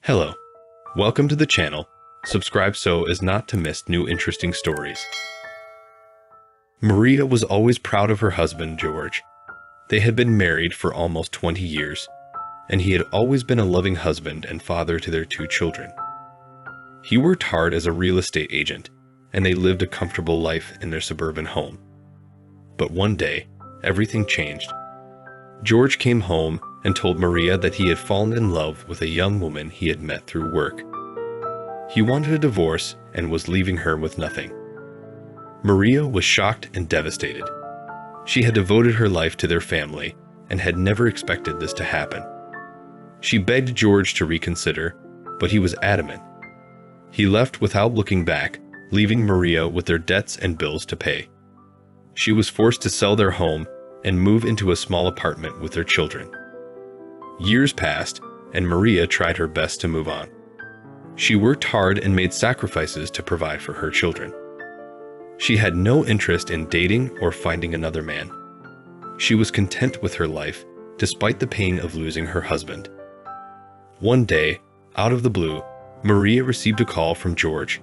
Hello, welcome to the channel. Subscribe so as not to miss new interesting stories. Maria was always proud of her husband, George. They had been married for almost 20 years, and he had always been a loving husband and father to their two children. He worked hard as a real estate agent, and they lived a comfortable life in their suburban home. But one day, everything changed. George came home and told Maria that he had fallen in love with a young woman he had met through work. He wanted a divorce and was leaving her with nothing. Maria was shocked and devastated. She had devoted her life to their family and had never expected this to happen. She begged George to reconsider, but he was adamant. He left without looking back, leaving Maria with their debts and bills to pay. She was forced to sell their home and move into a small apartment with their children. Years passed, and Maria tried her best to move on. She worked hard and made sacrifices to provide for her children. She had no interest in dating or finding another man. She was content with her life, despite the pain of losing her husband. One day, out of the blue, Maria received a call from George.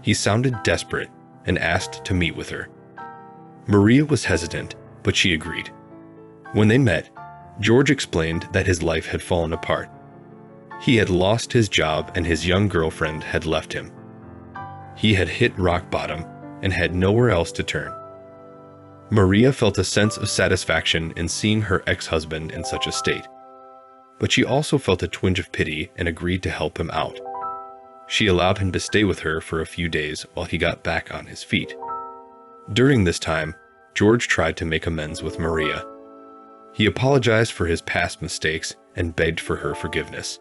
He sounded desperate and asked to meet with her. Maria was hesitant, but she agreed. When they met, George explained that his life had fallen apart. He had lost his job and his young girlfriend had left him. He had hit rock bottom and had nowhere else to turn. Maria felt a sense of satisfaction in seeing her ex-husband in such a state, but she also felt a twinge of pity and agreed to help him out. She allowed him to stay with her for a few days while he got back on his feet. During this time, George tried to make amends with Maria. He apologized for his past mistakes and begged for her forgiveness.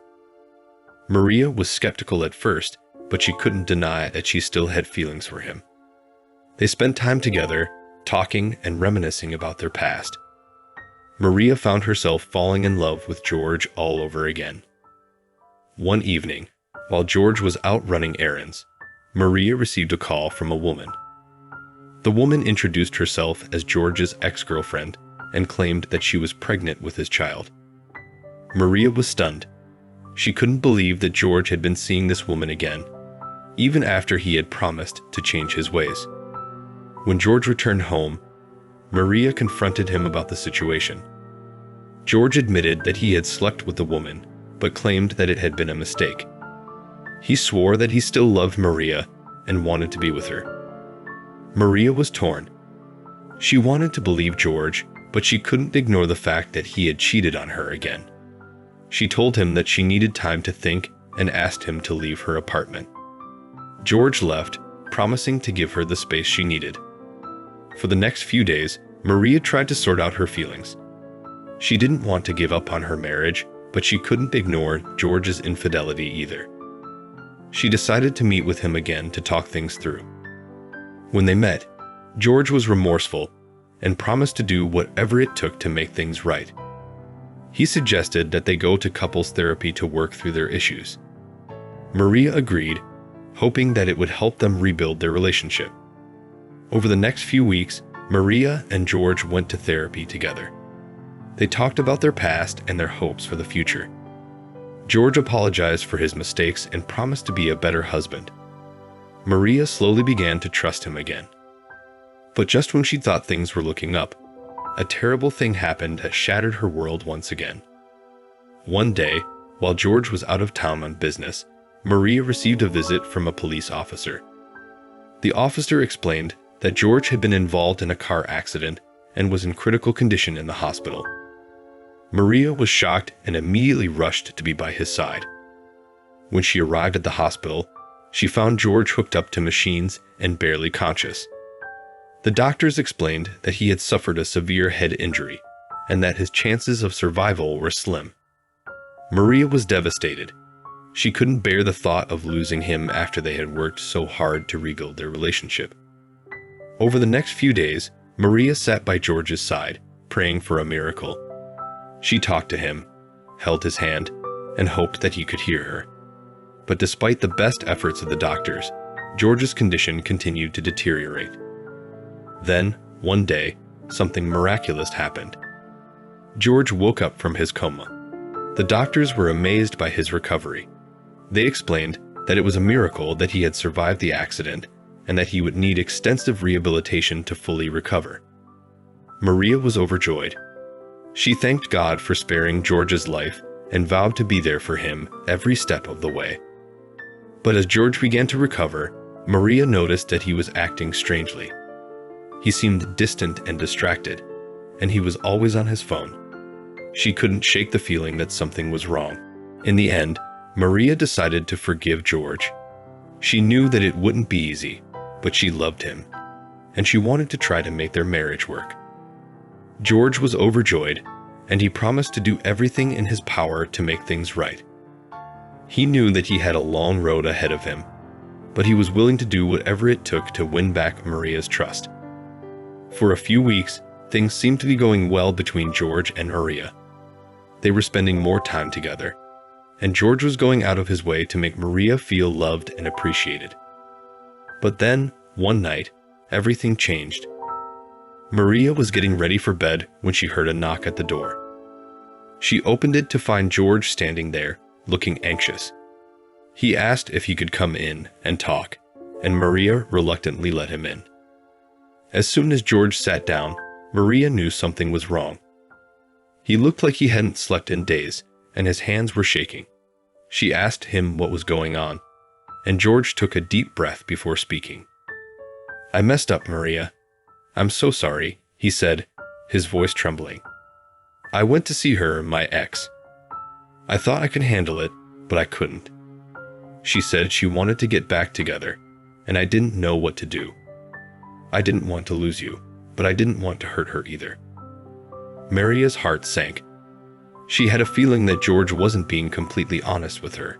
Maria was skeptical at first, but she couldn't deny that she still had feelings for him. They spent time together, talking and reminiscing about their past. Maria found herself falling in love with George all over again. One evening, while George was out running errands, Maria received a call from a woman. The woman introduced herself as George's ex-girlfriend and claimed that she was pregnant with his child. Maria was stunned. She couldn't believe that George had been seeing this woman again, even after he had promised to change his ways. When George returned home, Maria confronted him about the situation. George admitted that he had slept with the woman, but claimed that it had been a mistake. He swore that he still loved Maria and wanted to be with her. Maria was torn. She wanted to believe George, but she couldn't ignore the fact that he had cheated on her again. She told him that she needed time to think and asked him to leave her apartment. George left, promising to give her the space she needed. For the next few days, Maria tried to sort out her feelings. She didn't want to give up on her marriage, but she couldn't ignore George's infidelity either. She decided to meet with him again to talk things through. When they met, George was remorseful and promised to do whatever it took to make things right. He suggested that they go to couples therapy to work through their issues. Maria agreed, hoping that it would help them rebuild their relationship. Over the next few weeks, Maria and George went to therapy together. They talked about their past and their hopes for the future. George apologized for his mistakes and promised to be a better husband. Maria slowly began to trust him again. But just when she thought things were looking up, a terrible thing happened that shattered her world once again. One day, while George was out of town on business, Maria received a visit from a police officer. The officer explained that George had been involved in a car accident and was in critical condition in the hospital. Maria was shocked and immediately rushed to be by his side. When she arrived at the hospital, she found George hooked up to machines and barely conscious. The doctors explained that he had suffered a severe head injury and that his chances of survival were slim. Maria was devastated. She couldn't bear the thought of losing him after they had worked so hard to rebuild their relationship. Over the next few days, Maria sat by George's side, praying for a miracle. She talked to him, held his hand, and hoped that he could hear her. But despite the best efforts of the doctors, George's condition continued to deteriorate. Then, one day, something miraculous happened. George woke up from his coma. The doctors were amazed by his recovery, They explained that it was a miracle that he had survived the accident and that he would need extensive rehabilitation to fully recover. Maria was overjoyed. She thanked God for sparing George's life and vowed to be there for him every step of the way. But as George began to recover, Maria noticed that he was acting strangely. He seemed distant and distracted, and he was always on his phone. She couldn't shake the feeling that something was wrong. In the end, Maria decided to forgive George. She knew that it wouldn't be easy, but she loved him, and she wanted to try to make their marriage work. George was overjoyed, and he promised to do everything in his power to make things right. He knew that he had a long road ahead of him, but he was willing to do whatever it took to win back Maria's trust. For a few weeks, things seemed to be going well between George and Maria. They were spending more time together, and George was going out of his way to make Maria feel loved and appreciated. But then, one night, everything changed. Maria was getting ready for bed when she heard a knock at the door. She opened it to find George standing there, looking anxious. He asked if he could come in and talk, and Maria reluctantly let him in. As soon as George sat down, Maria knew something was wrong. He looked like he hadn't slept in days, and his hands were shaking. She asked him what was going on, and George took a deep breath before speaking. "I messed up, Maria. I'm so sorry," he said, his voice trembling. "I went to see her, my ex. I thought I could handle it, but I couldn't. She said she wanted to get back together, and I didn't know what to do. I didn't want to lose you, but I didn't want to hurt her either." Maria's heart sank. She had a feeling that George wasn't being completely honest with her,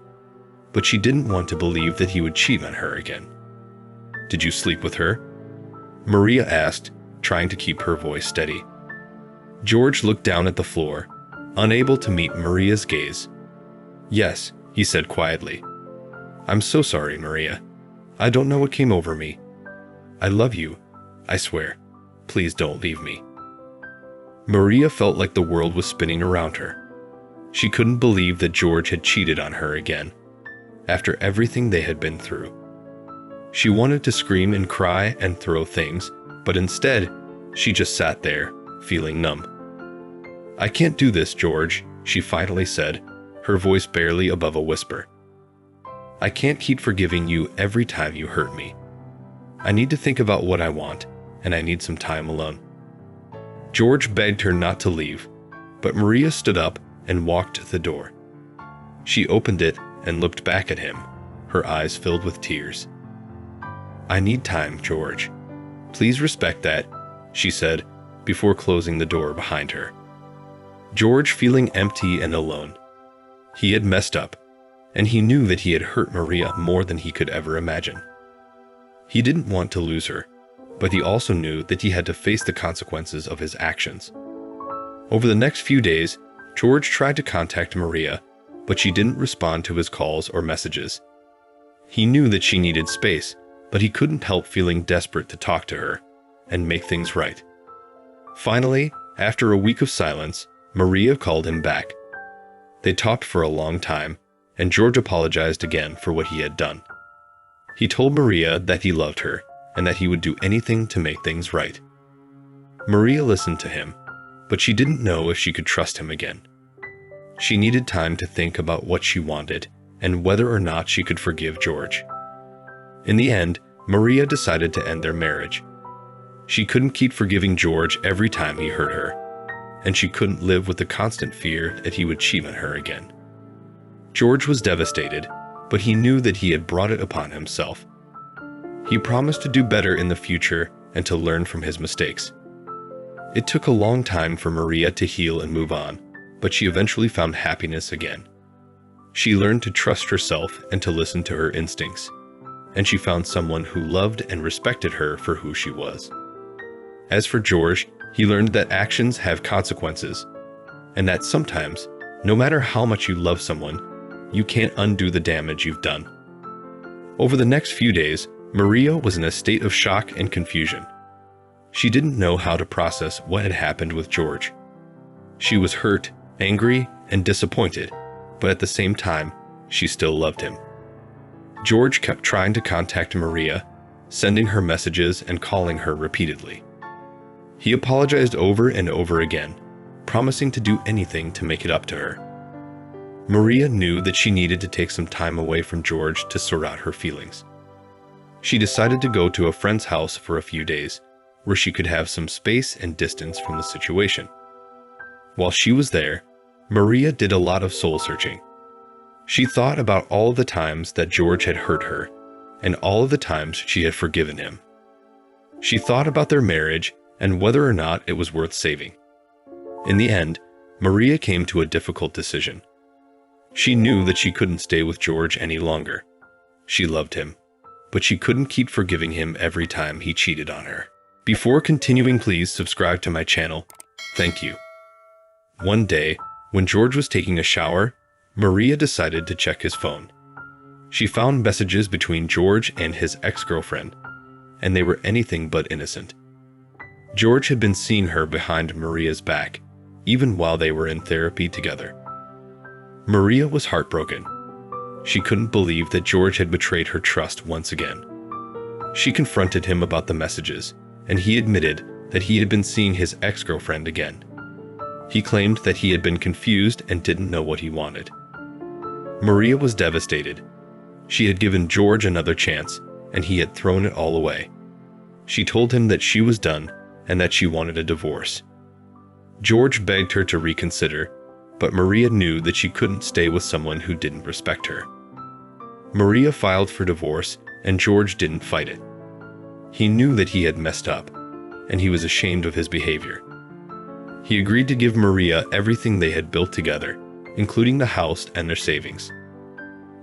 but she didn't want to believe that he would cheat on her again. "Did you sleep with her?" Maria asked, trying to keep her voice steady. George looked down at the floor, unable to meet Maria's gaze. "Yes," he said quietly. "I'm so sorry, Maria. I don't know what came over me. I love you, I swear. Please don't leave me." Maria felt like the world was spinning around her. She couldn't believe that George had cheated on her again, after everything they had been through. She wanted to scream and cry and throw things, but instead, she just sat there, feeling numb. "I can't do this, George," she finally said, her voice barely above a whisper. "I can't keep forgiving you every time you hurt me. I need to think about what I want, and I need some time alone." George begged her not to leave, but Maria stood up and walked to the door. She opened it and looked back at him, her eyes filled with tears. "I need time, George. Please respect that," she said, before closing the door behind her. George feeling empty and alone. He had messed up, and he knew that he had hurt Maria more than he could ever imagine. He didn't want to lose her, but he also knew that he had to face the consequences of his actions. Over the next few days, George tried to contact Maria, but she didn't respond to his calls or messages. He knew that she needed space, but he couldn't help feeling desperate to talk to her and make things right. Finally, after a week of silence, Maria called him back. They talked for a long time, and George apologized again for what he had done. He told Maria that he loved her and that he would do anything to make things right. Maria listened to him, but she didn't know if she could trust him again. She needed time to think about what she wanted and whether or not she could forgive George. In the end, Maria decided to end their marriage. She couldn't keep forgiving George every time he hurt her, and she couldn't live with the constant fear that he would cheat on her again. George was devastated, but he knew that he had brought it upon himself. He promised to do better in the future and to learn from his mistakes. It took a long time for Maria to heal and move on, but she eventually found happiness again. She learned to trust herself and to listen to her instincts, and she found someone who loved and respected her for who she was. As for George, he learned that actions have consequences, and that sometimes, no matter how much you love someone, you can't undo the damage you've done. Over the next few days, Maria was in a state of shock and confusion. She didn't know how to process what had happened with George. She was hurt, angry, and disappointed, but at the same time, she still loved him. George kept trying to contact Maria, sending her messages and calling her repeatedly. He apologized over and over again, promising to do anything to make it up to her. Maria knew that she needed to take some time away from George to sort out her feelings. She decided to go to a friend's house for a few days, where she could have some space and distance from the situation. While she was there, Maria did a lot of soul-searching. She thought about all of the times that George had hurt her, and all of the times she had forgiven him. She thought about their marriage and whether or not it was worth saving. In the end, Maria came to a difficult decision. She knew that she couldn't stay with George any longer. She loved him, but she couldn't keep forgiving him every time he cheated on her. Before continuing, please subscribe to my channel. Thank you. One day, when George was taking a shower, Maria decided to check his phone. She found messages between George and his ex-girlfriend, and they were anything but innocent. George had been seeing her behind Maria's back, even while they were in therapy together. Maria was heartbroken. She couldn't believe that George had betrayed her trust once again. She confronted him about the messages, and he admitted that he had been seeing his ex-girlfriend again. He claimed that he had been confused and didn't know what he wanted. Maria was devastated. She had given George another chance, and he had thrown it all away. She told him that she was done and that she wanted a divorce. George begged her to reconsider, but Maria knew that she couldn't stay with someone who didn't respect her. Maria filed for divorce, and George didn't fight it. He knew that he had messed up, and he was ashamed of his behavior. He agreed to give Maria everything they had built together, including the house and their savings.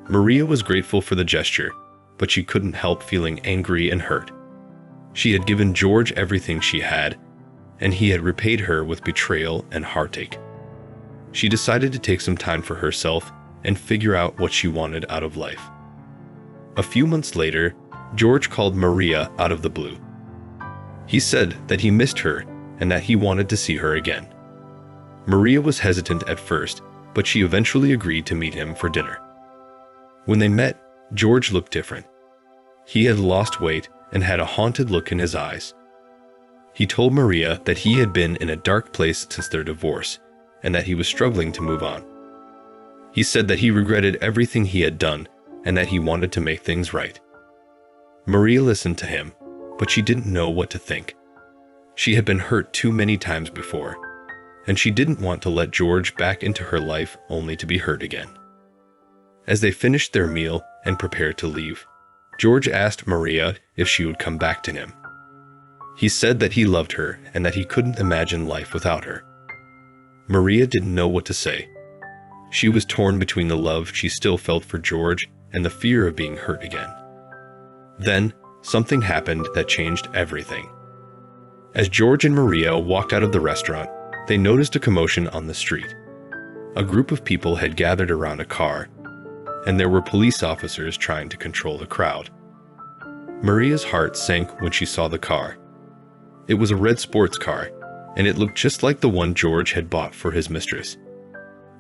Maria was grateful for the gesture, but she couldn't help feeling angry and hurt. She had given George everything she had, and he had repaid her with betrayal and heartache. She decided to take some time for herself and figure out what she wanted out of life. A few months later, George called Maria out of the blue. He said that he missed her and that he wanted to see her again. Maria was hesitant at first, but she eventually agreed to meet him for dinner. When they met, George looked different. He had lost weight and had a haunted look in his eyes. He told Maria that he had been in a dark place since their divorce and that he was struggling to move on. He said that he regretted everything he had done and that he wanted to make things right. Maria listened to him, but she didn't know what to think. She had been hurt too many times before, and she didn't want to let George back into her life only to be hurt again. As they finished their meal and prepared to leave, George asked Maria if she would come back to him. He said that he loved her and that he couldn't imagine life without her. Maria didn't know what to say. She was torn between the love she still felt for George and the fear of being hurt again. Then, something happened that changed everything. As George and Maria walked out of the restaurant, they noticed a commotion on the street. A group of people had gathered around a car, and there were police officers trying to control the crowd. Maria's heart sank when she saw the car. It was a red sports car, and it looked just like the one George had bought for his mistress.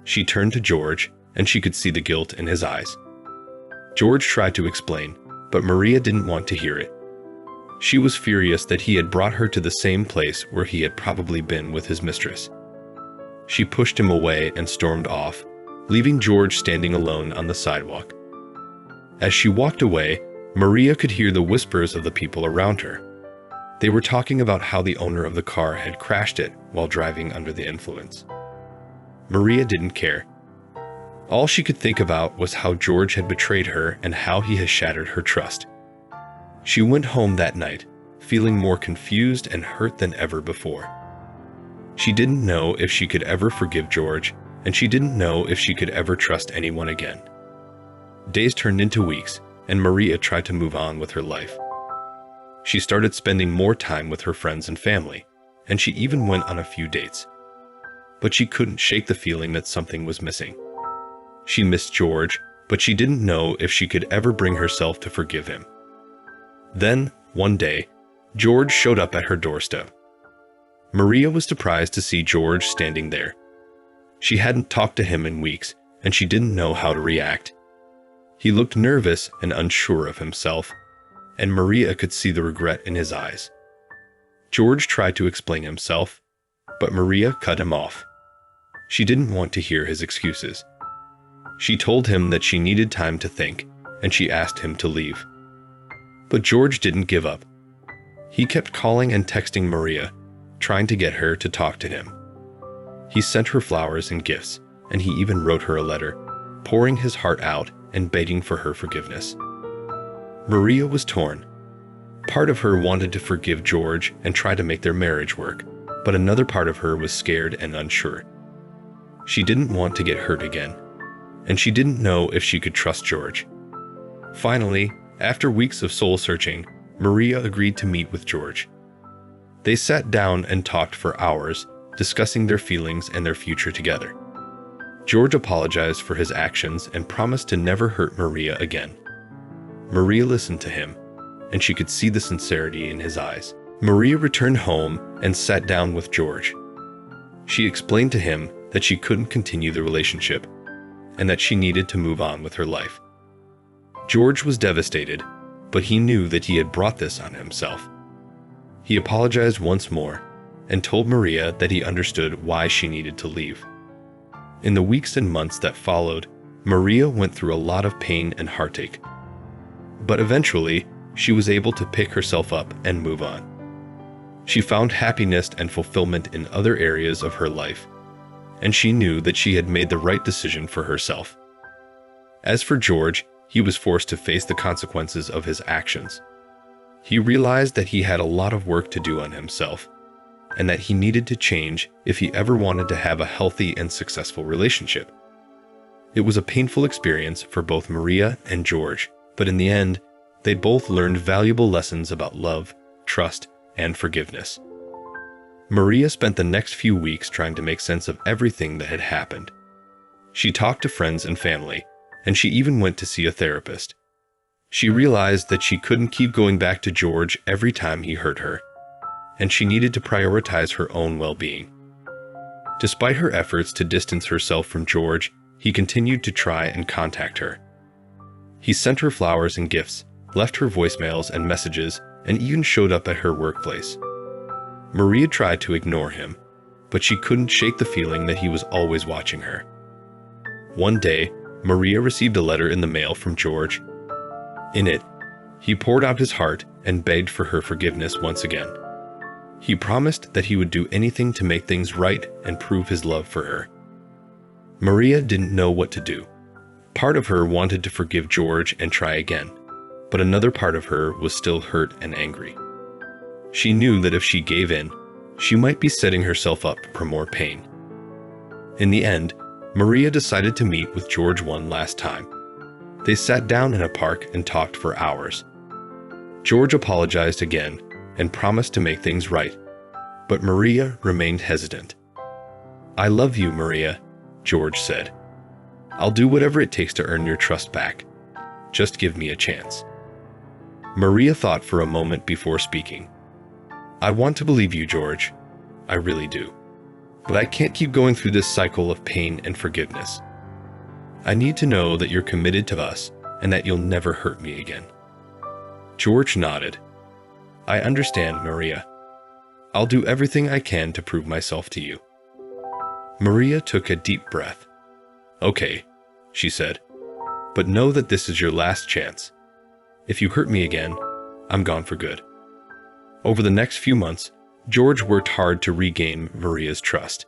She turned to George, and she could see the guilt in his eyes. George tried to explain, but Maria didn't want to hear it. She was furious that he had brought her to the same place where he had probably been with his mistress. She pushed him away and stormed off, leaving George standing alone on the sidewalk. As she walked away, Maria could hear the whispers of the people around her. They were talking about how the owner of the car had crashed it while driving under the influence. Maria didn't care. All she could think about was how George had betrayed her and how he had shattered her trust. She went home that night, feeling more confused and hurt than ever before. She didn't know if she could ever forgive George, and she didn't know if she could ever trust anyone again. Days turned into weeks, and Maria tried to move on with her life. She started spending more time with her friends and family, and she even went on a few dates. But she couldn't shake the feeling that something was missing. She missed George, but she didn't know if she could ever bring herself to forgive him. Then, one day, George showed up at her doorstep. Maria was surprised to see George standing there. She hadn't talked to him in weeks, and she didn't know how to react. He looked nervous and unsure of himself, and Maria could see the regret in his eyes. George tried to explain himself, but Maria cut him off. She didn't want to hear his excuses. She told him that she needed time to think, and she asked him to leave. But George didn't give up. He kept calling and texting Maria, trying to get her to talk to him. He sent her flowers and gifts, and he even wrote her a letter, pouring his heart out and begging for her forgiveness. Maria was torn. Part of her wanted to forgive George and try to make their marriage work, but another part of her was scared and unsure. She didn't want to get hurt again, and she didn't know if she could trust George. Finally, after weeks of soul-searching, Maria agreed to meet with George. They sat down and talked for hours, discussing their feelings and their future together. George apologized for his actions and promised to never hurt Maria again. Maria listened to him, and she could see the sincerity in his eyes. Maria returned home and sat down with George. She explained to him that she couldn't continue the relationship, and that she needed to move on with her life. George was devastated, but he knew that he had brought this on himself. He apologized once more, and told Maria that he understood why she needed to leave. In the weeks and months that followed, Maria went through a lot of pain and heartache. But eventually, she was able to pick herself up and move on. She found happiness and fulfillment in other areas of her life, and she knew that she had made the right decision for herself. As for George, he was forced to face the consequences of his actions. He realized that he had a lot of work to do on himself, and that he needed to change if he ever wanted to have a healthy and successful relationship. It was a painful experience for both Maria and George, but in the end, they both learned valuable lessons about love, trust, and forgiveness. Maria spent the next few weeks trying to make sense of everything that had happened. She talked to friends and family, and she even went to see a therapist. She realized that she couldn't keep going back to George every time he hurt her, and she needed to prioritize her own well-being. Despite her efforts to distance herself from George, he continued to try and contact her. He sent her flowers and gifts, left her voicemails and messages, and even showed up at her workplace. Maria tried to ignore him, but she couldn't shake the feeling that he was always watching her. One day, Maria received a letter in the mail from George. In it, he poured out his heart and begged for her forgiveness once again. He promised that he would do anything to make things right and prove his love for her. Maria didn't know what to do. Part of her wanted to forgive George and try again, but another part of her was still hurt and angry. She knew that if she gave in, she might be setting herself up for more pain. In the end, Maria decided to meet with George one last time. They sat down in a park and talked for hours. George apologized again and promised to make things right, but Maria remained hesitant. "I love you, Maria," George said. "I'll do whatever it takes to earn your trust back. Just give me a chance." Maria thought for a moment before speaking. "I want to believe you, George. I really do. But I can't keep going through this cycle of pain and forgiveness. I need to know that you're committed to us and that you'll never hurt me again." George nodded. "I understand, Maria. I'll do everything I can to prove myself to you." Maria took a deep breath. "Okay," she said, "but know that this is your last chance. If you hurt me again, I'm gone for good." Over the next few months, George worked hard to regain Maria's trust.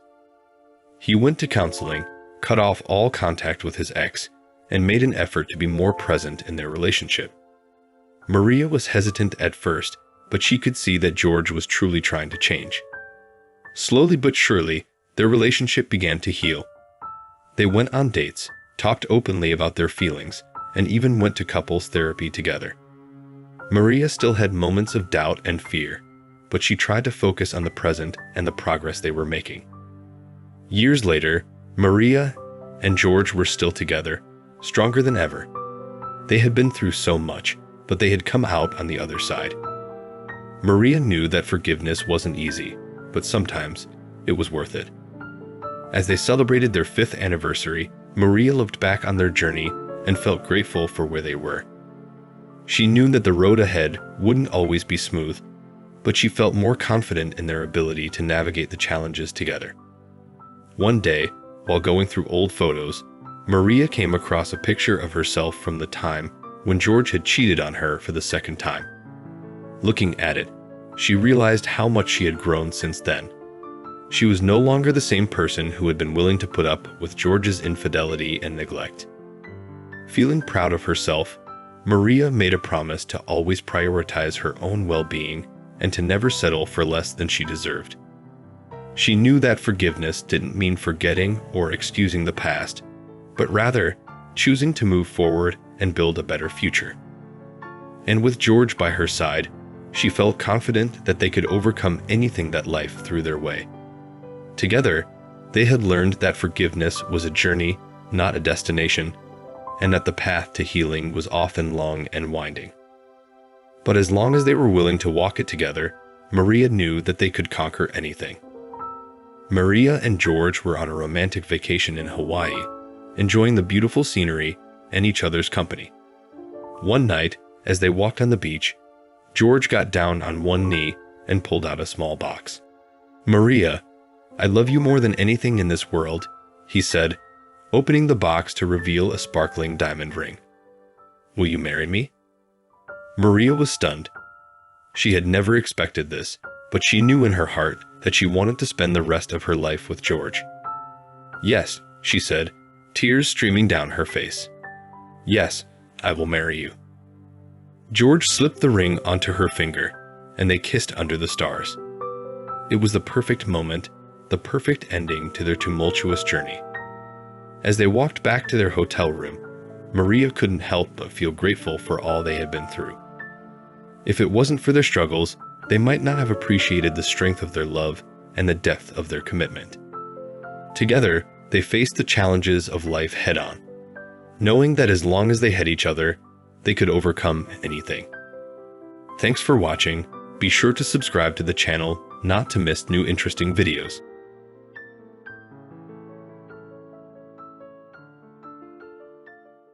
He went to counseling, cut off all contact with his ex, and made an effort to be more present in their relationship. Maria was hesitant at first, but she could see that George was truly trying to change. Slowly but surely, their relationship began to heal. They went on dates, talked openly about their feelings, and even went to couples therapy together. Maria still had moments of doubt and fear, but she tried to focus on the present and the progress they were making. Years later, Maria and George were still together, stronger than ever. They had been through so much, but they had come out on the other side. Maria knew that forgiveness wasn't easy, but sometimes it was worth it. As they celebrated their 5th anniversary, Maria looked back on their journey and felt grateful for where they were. She knew that the road ahead wouldn't always be smooth, but she felt more confident in their ability to navigate the challenges together. One day, while going through old photos, Maria came across a picture of herself from the time when George had cheated on her for the second time. Looking at it, she realized how much she had grown since then. She was no longer the same person who had been willing to put up with George's infidelity and neglect. Feeling proud of herself, Maria made a promise to always prioritize her own well-being and to never settle for less than she deserved. She knew that forgiveness didn't mean forgetting or excusing the past, but rather choosing to move forward and build a better future. And with George by her side, she felt confident that they could overcome anything that life threw their way. Together, they had learned that forgiveness was a journey, not a destination, and that the path to healing was often long and winding. But as long as they were willing to walk it together, Maria knew that they could conquer anything. Maria and George were on a romantic vacation in Hawaii, enjoying the beautiful scenery and each other's company. One night, as they walked on the beach, George got down on one knee and pulled out a small box. "Maria, I love you more than anything in this world," he said, opening the box to reveal a sparkling diamond ring. "Will you marry me?" Maria was stunned. She had never expected this, but she knew in her heart that she wanted to spend the rest of her life with George. "Yes," she said, tears streaming down her face. "Yes, I will marry you." George slipped the ring onto her finger, and they kissed under the stars. It was the perfect moment, the perfect ending to their tumultuous journey. As they walked back to their hotel room, Maria couldn't help but feel grateful for all they had been through. If it wasn't for their struggles, they might not have appreciated the strength of their love and the depth of their commitment. Together, they faced the challenges of life head-on, knowing that as long as they had each other, they could overcome anything. Thanks for watching. Be sure to subscribe to the channel not to miss new interesting videos.